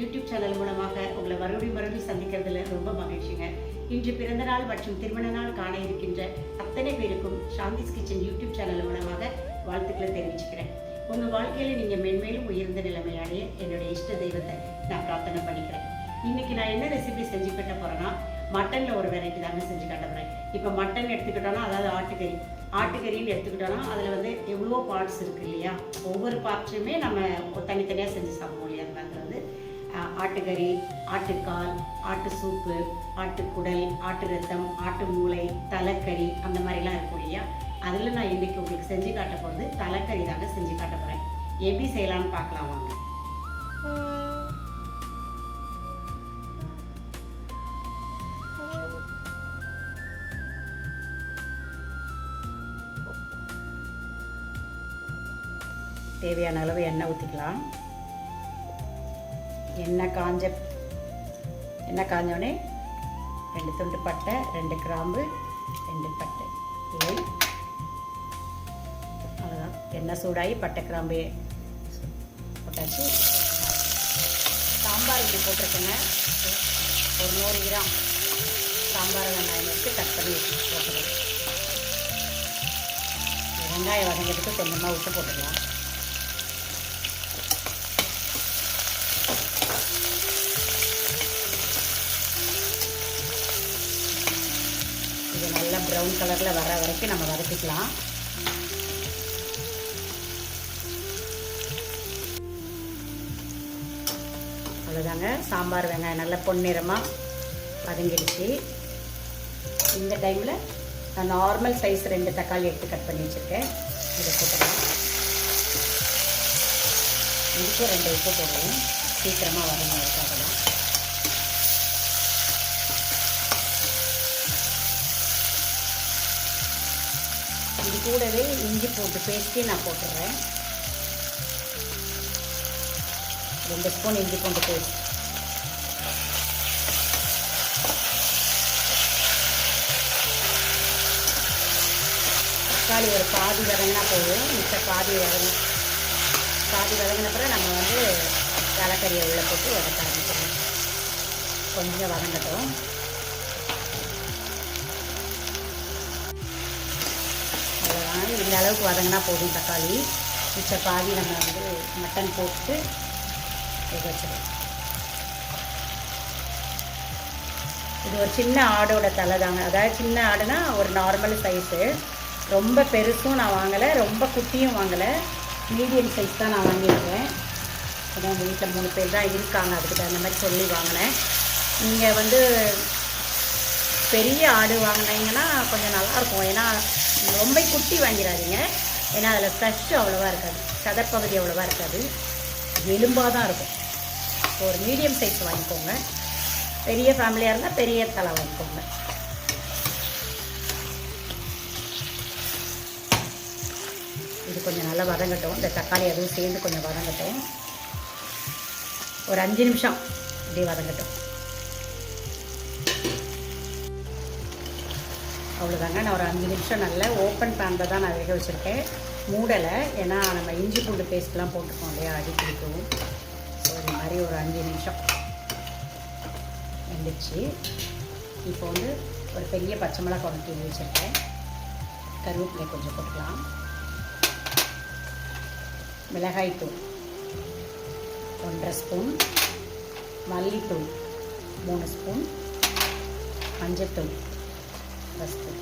YouTube channel மூலமாக உங்களை மறுபடியும் சந்திக்கிறதுல ரொம்ப மகிழ்ச்சிங்க. இன்று பிறந்த நாள் மற்றும் திருமண நாள் காண இருக்கின்ற அத்தனை பேருக்கும் சாந்திஸ் கிச்சன் யூடியூப் சேனல் மூலமாக வாழ்த்துக்களை தெரிவிச்சுக்கிறேன். உங்கள் வாழ்க்கையில் நீங்கள் மென்மேலும் உயர்ந்த நிலைமை அடைய என்னுடைய இஷ்ட தெய்வத்தை நான் பிரார்த்தனை பண்ணிக்கிறேன். இன்னைக்கு நான் என்ன ரெசிபி செஞ்சு கட்ட போகிறேன்னா, மட்டனில் ஒரு வெரைட்டி தாங்க செஞ்சு கட்ட போகிறேன். இப்போ மட்டன் எடுத்துக்கிட்டோன்னா, அதாவது ஆட்டுக்கறின்னு எடுத்துக்கிட்டோன்னா அதில் வந்து எவ்வளோ பார்ட்ஸ் இருக்குது இல்லையா, ஒவ்வொரு பார்ட்ஸுமே நம்ம தனித்தனியாக செஞ்சு சாப்பிடுவோம் இல்லையா. அந்த மாதிரி வந்து ஆட்டுக்கறி, ஆட்டுக்கால், ஆட்டு சூப்பு, ஆட்டுக்குடல், ஆட்டு ரத்தம், ஆட்டு மூளை, தலைக்கறி, அந்த மாதிரிலாம் இருக்கும் இல்லையா. அதில் நான் இன்றைக்கி உங்களுக்கு செஞ்சு காட்ட போகிறது தலைக்கறி தாங்க செஞ்சு காட்ட போகிறேன். எப்படி செய்யலான்னு பார்க்கலாம் வாங்க. தேவையான அளவு எண்ணெய் ஊற்றிக்கலாம். எண்ணெய் காஞ்சோடனே 2 துண்டு பட்டை, 2 கிராம்பு, 2 பட்டை இலை. அவ்வளோதான். எண்ணெய் சூடாகி பட்டை கிராம்பு போட்டாச்சு. சாம்பார் இப்படி போட்டிருக்கேங்க. ஒரு 100 கிராம் சாம்பார் வெங்காயம் எடுத்து கட் பண்ணி போட்டுக்கலாம். வெங்காயம் வதங்கிறதுக்கு கொஞ்சமாக உப்பு போட்டுக்கலாம். இது நல்லா ப்ரௌன் கலரில் வர வரைக்கும் நம்ம வதக்கிக்கலாம். அவ்வளோதாங்க. சாம்பார் வெங்காயம் நல்லா பொன்னிறமாக வதங்கிடுச்சு. இந்த டைமில் நான் நார்மல் சைஸ் 2 தக்காளி எடுத்து கட் பண்ணி வச்சுருக்கேன். இதை போட்டுக்கலாம். இதுக்கும் 2 உப்பு போடுவோம், சீக்கிரமாக வதங்கிறதுக்காகலாம். இது கூடவே இஞ்சி பூண்டு பேஸ்ட்டு நான் போட்டுடுறேன். 2 ஸ்பூன் இஞ்சி பூண்டு பேஸ்ட். தக்காளி ஒரு பாதி வதங்கினா போதும். மிச்ச பாதி வதங்கின பிறகு நம்ம வந்து தலைக்கறியை உள்ள போட்டு வதக்க ஆரம்பிச்சிடலாம். கொஞ்சம் வதங்கட்டும். அவ்வளோதான். இந்த அளவுக்கு வதங்கினா போதும் தக்காளி. மிச்ச பாதி நம்ம வந்து மட்டன் போட்டு வச்சிடலாம். இது ஒரு சின்ன ஆடோட தலை தாங்க. அதாவது சின்ன ஆடுனா ஒரு நார்மல் சைஸு. ரொம்ப பெருசும் நான் வாங்கலை, ரொம்ப குட்டியும் வாங்கலை, மீடியம் சைஸ் தான் நான் வாங்கியிருக்கேன். அதான் எங்கள் வீட்டில் 3 பேர் தான் இருக்காங்க, அதுக்கு தகுந்த மாதிரி சொல்லி வாங்கினேன். நீங்கள் வந்து பெரிய ஆடு வாங்கினீங்கன்னா கொஞ்சம் நல்லாயிருக்கும். ஏன்னா ரொம்ப குட்டி வாங்கிடாதீங்க. ஏன்னா அதில் ஃப்ரெஷ் அவ்வளோவா இருக்காது, சதப்பகுதி அவ்வளோவா இருக்காது, எலும்பாக தான் இருக்கும். ஒரு மீடியம் சைஸ் வாங்கிக்கோங்க. பெரிய ஃபேமிலியாக இருந்தால் பெரிய தலை வாங்கிக்கோங்க. இது கொஞ்சம் நல்லா வதங்கட்டும். இந்த தக்காளி அதுவும் சேர்ந்து கொஞ்சம் வதங்கட்டும். ஒரு 5 நிமிஷம் இப்படி வதங்கட்டும். அவ்வளோதாங்க. நான் ஒரு 5 நிமிஷம் நல்லா ஓப்பன் பேனில் தான் நான் வேக வச்சுருக்கேன், மூடலை. ஏன்னா நம்ம இஞ்சி பூண்டு பேஸ்ட்லாம் போட்டுருக்கோம் இல்லையா, அடி பிடிக்கும். ஸோ இந்த மாதிரி ஒரு 5 நிமிஷம் வெந்துச்சு. இப்போ வந்து ஒரு பெரிய பச்சை மிளகாய் ஒன்று தூவி வச்சுருக்கேன். கருவேப்பிலை கொஞ்சம் போட்டுக்கலாம். மிளகாய்த்தூள் 1.5 ஸ்பூன், மல்லித்தூள் 3 ஸ்பூன், மஞ்சத்தூள் 1 ஸ்பூன்.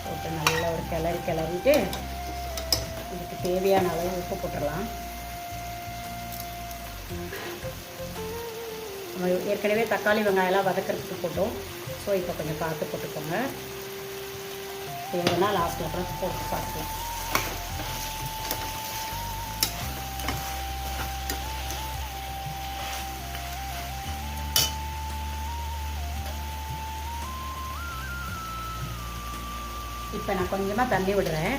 போட்டு நல்லா ஒரு கிளறிட்டு இதுக்கு தேவையான அளவு உப்பு போட்டுடலாம். நம்ம ஏற்கனவே தக்காளி வெங்காயம்லாம் வதக்கிறதுக்கு போட்டோம். ஸோ இப்போ கொஞ்சம் பார்த்து போட்டுக்கோங்க. தேவைன்னா லாஸ்ட்டில் அப்புறம் போட்டு பார்க்கலாம். இப்போ நான் கொஞ்சமாக தண்ணி விடுறேன்.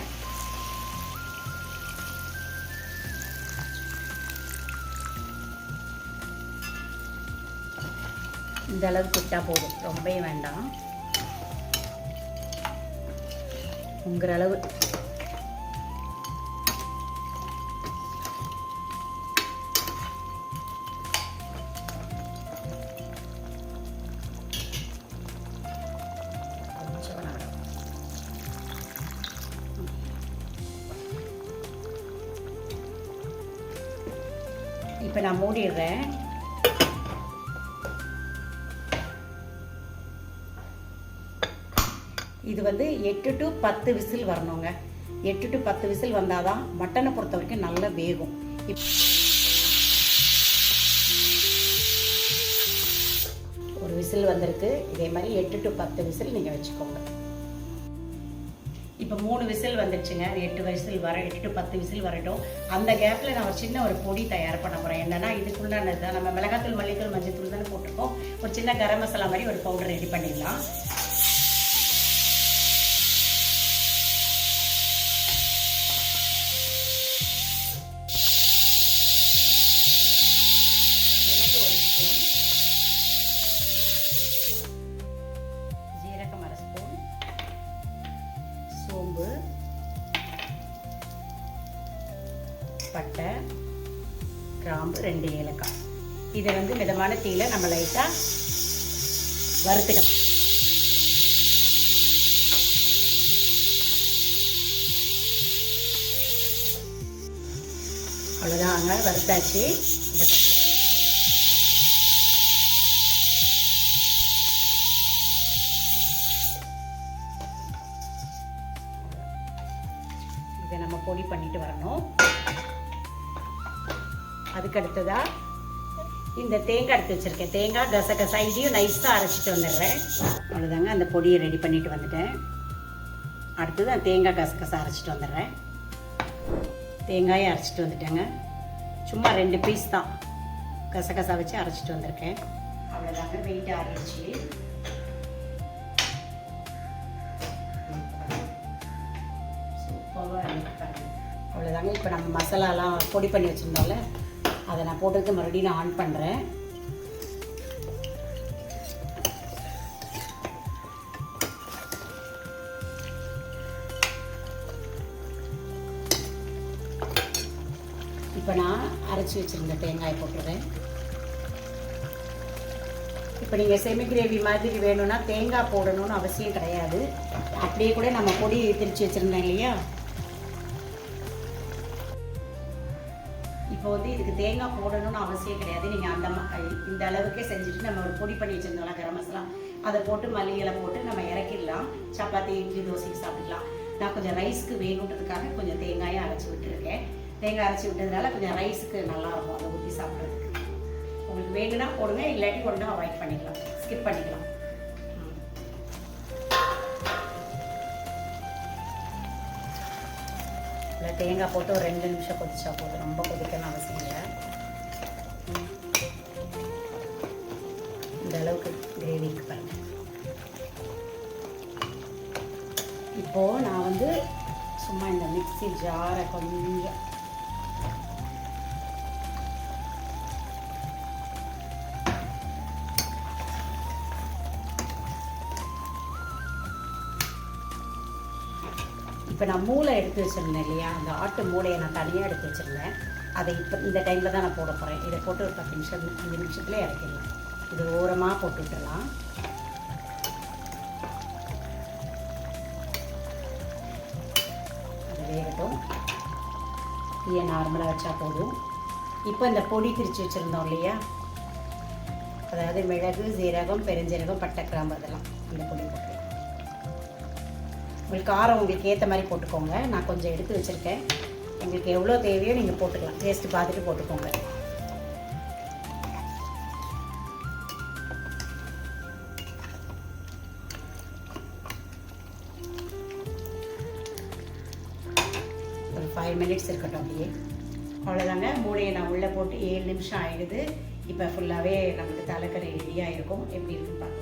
இந்த அளவுக்கு விட்டால் போதும், ரொம்பவே வேண்டாம். உங்கிற அளவு. இப்போ நான் மூடிடுறேன். இது வந்து 8 to 10 விசில் வரணுங்க. 8 to 10 விசில் வந்தால் தான் மட்டனை பொறுத்த வரைக்கும் நல்லா வேகும். ஒரு விசில் வந்திருக்கு. இதே மாதிரி 8 to 10 விசில் நீங்கள் வச்சுக்கோங்க. இப்போ 3 விசில் வந்துடுச்சுங்க. 8 விசில் வர 8 to 10 விசில் வரட்டும். அந்த கேப்பில் நான் ஒரு சின்ன ஒரு பொடி தயார் பண்ண போகிறேன். என்னென்னா இதுக்குள்ளானது தான் நம்ம மிளகாத்தூள், மல்லித்தூள், மஞ்சத்தூள் தானே போட்டிருக்கோம். ஒரு சின்ன கரம் மசாலா மாதிரி ஒரு பவுடர் ரெடி பண்ணிடலாம். மிளகு 1 ஸ்பூன், ஜீரகம் 1 ஸ்பூன், சோம்பு, பட்டை, கிராம்பு, 2 ஏலக்காய். இதை வந்து மிதமான தீயில நம்ம லைட்டாக வறுத்துக்கலாம். அவ்வளோதான், அங்கே வறுத்தாச்சு. இதை நம்ம பொடி பண்ணிட்டு வரணும். அதுக்கு அடுத்ததா இந்த தேங்காய் எடுத்து வச்சிருக்கேன். தேங்காய் கசகசா இதையும் நைஸாக அரைச்சிட்டு வந்துடுறேன். அவ்வளோதாங்க, அந்த பொடியை ரெடி பண்ணிட்டு வந்துட்டேன். அடுத்தது அந்த தேங்காய் கசகசா அரைச்சிட்டு வந்துடுறேன். தேங்காயை அரைச்சிட்டு வந்துட்டேங்க. சும்மா 2 பீஸ் தான் கசகசா வச்சு அரைச்சிட்டு வந்திருக்கேன். அவ்வளோதாங்க, வெயிட் ஆறிடுச்சு. அவ்வளோதாங்க. இப்போ நம்ம மசாலாலாம் பொடி பண்ணி வச்சுருந்தோம்ல, அதை நான் போட்டதுக்கு மறுபடியும் நான் ஆன் பண்ணுறேன். இப்போ நான் அரைச்சி வச்சுருந்த தேங்காய் போட்டுறேன். இப்போ நீங்கள் செமி கிரேவி மாதிரி வேணும்னா தேங்காய் போடணும்னு அவசியம் கிடையாது. அப்படியே கூட நம்ம பொடி திரிச்சு வச்சுருந்தேன் இல்லையா, இப்போ வந்து இதுக்கு தேங்காய் போடணும்னு அவசியம் கிடையாது. நீங்கள் இந்த அளவுக்கே செஞ்சுட்டு நம்ம ஒரு பொடி பண்ணி வச்சுருந்தோம்ல கரம் மசாலா, அதை போட்டு மல்லி இலை போட்டு நம்ம இறக்கிடலாம். சப்பாத்தி, இட்லி, தோசைக்கு சாப்பிட்டுக்கலாம். நான் கொஞ்சம் ரைஸ்க்கு வேணுன்றதுக்காக கொஞ்சம் தேங்காயை அரைச்சி விட்டுருக்கேன். தேங்காய் அரைச்சி விட்டதுனால கொஞ்சம் ரைஸுக்கு நல்லாயிருக்கும் அதை ஊற்றி சாப்பிட்றதுக்கு. உங்களுக்கு வேணும்னா போடுங்க, இல்லாட்டி ஒன்றும் அவாய்ட் பண்ணிக்கலாம், ஸ்கிப் பண்ணிக்கலாம். தேங்காய் போட்டு ஒரு 2 நிமிஷம் கொதிச்சா போதும். ரொம்ப கொதிக்கணும் அவசியம் இல்லை. இந்த அளவுக்கு கிரேவிக்கு பாருங்க. இப்போது நான் வந்து சும்மா இந்த மிக்ஸி ஜாரை கொஞ்சம் இப்போ நான் மூளை எடுத்து வச்சுருந்தேன் இல்லையா, அந்த ஆட்டு மூளையை நான் தனியாக எடுத்து வச்சுருந்தேன். அதை இப்போ இந்த டைமில் தான் நான் போட போகிறேன். இதை போட்டு ஒரு 10 நிமிஷம் 5 நிமிஷத்துலேயே இறக்கிடலாம். இது ஓரமாக போட்டு விட்டுடலாம். அது வேகட்டும். தீயை நார்மலாக வச்சா போதும். இப்போ இந்த பொடி திரிச்சு வச்சுருந்தோம் இல்லையா, அதாவது மிளகு, சீரகம், பெருஞ்சீரகம், பட்டை, கிராம்பு, அதெல்லாம் அந்த பொடி போட்டு உங்களுக்கு காரம் உங்களுக்கு ஏற்ற மாதிரி போட்டுக்கோங்க. நான் கொஞ்சம் எடுத்து வச்சுருக்கேன். உங்களுக்கு எவ்வளோ தேவையோ நீங்கள் போட்டுக்கலாம். டேஸ்ட்டு பார்த்துட்டு போட்டுக்கோங்க. ஒரு 5 மினிட்ஸ் இருக்கட்டும் அப்படியே. அவ்வளோதாங்க, மூளையை நான் உள்ளே போட்டு 7 நிமிஷம் ஆகிடுது. இப்போ ஃபுல்லாகவே நமக்கு தலைக்கறி ரெடியாக இருக்கும். எப்படி இருக்குன்னு பார்க்கலாம்.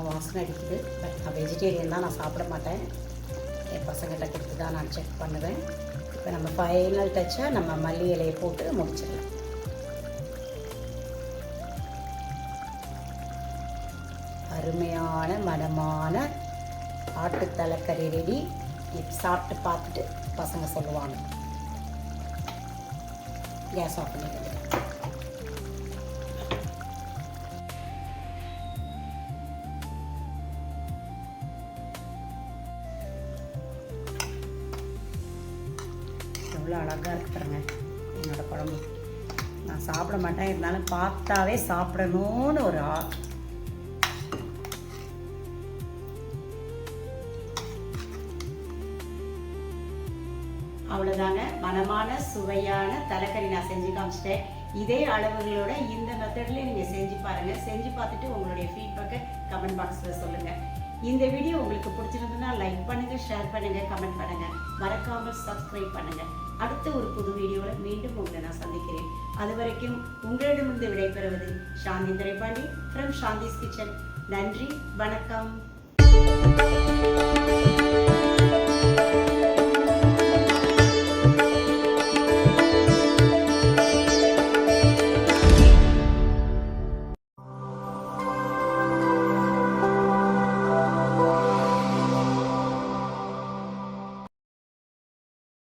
வாசனை அடிக்குது. பட் நான் வெஜிடேரியன் தான், நான் சாப்பிட மாட்டேன். என் பசங்கிட்ட கொடுத்து தான் நான் செக் பண்ணுவேன். இப்போ நம்ம ஃபைனல் டச்சாக நம்ம மல்லி இலையை போட்டு முடிச்சிடலாம். அருமையான மனமான ஆட்டு தலைக்கறி ரெடி. சாப்பிட்டு பார்த்துட்டு பசங்க சொல்லுவாங்க. கேஸ் ஆஃப் பண்ணிடுங்க. எவ்வளோ அழகாக இருக்கு பாருங்க என்னோட குழம்பு. நான் சாப்பிட மாட்டேன், இருந்தாலும் பார்த்தாவே சாப்பிடணும்னு ஒரு அவ்வளோதாங்க. மனமான சுவையான தலைக்கறி நான் செஞ்சு காமிச்சிட்டேன். இதே அளவுகளோட இந்த மெத்தட்லேயே நீங்கள் செஞ்சு பாருங்கள். செஞ்சு பார்த்துட்டு உங்களுடைய ஃபீட்பேக்கை கமெண்ட் பாக்ஸில் சொல்லுங்கள். இந்த வீடியோ உங்களுக்கு பிடிச்சிருந்ததுன்னா லைக் பண்ணுங்கள், ஷேர் பண்ணுங்கள், கமெண்ட் பண்ணுங்கள். மறக்காமல் சப்ஸ்கிரைப் பண்ணுங்கள். அடுத்த ஒரு புது வீடியோவில் மீண்டும் உங்களை நான் சந்திக்கிறேன். அது வரைக்கும் உங்களிடமிருந்து விடைபெறுவது சாந்தி திரைப்பாண்டி ஃப்ரம் சாந்திஸ் கிச்சன். நன்றி, வணக்கம்.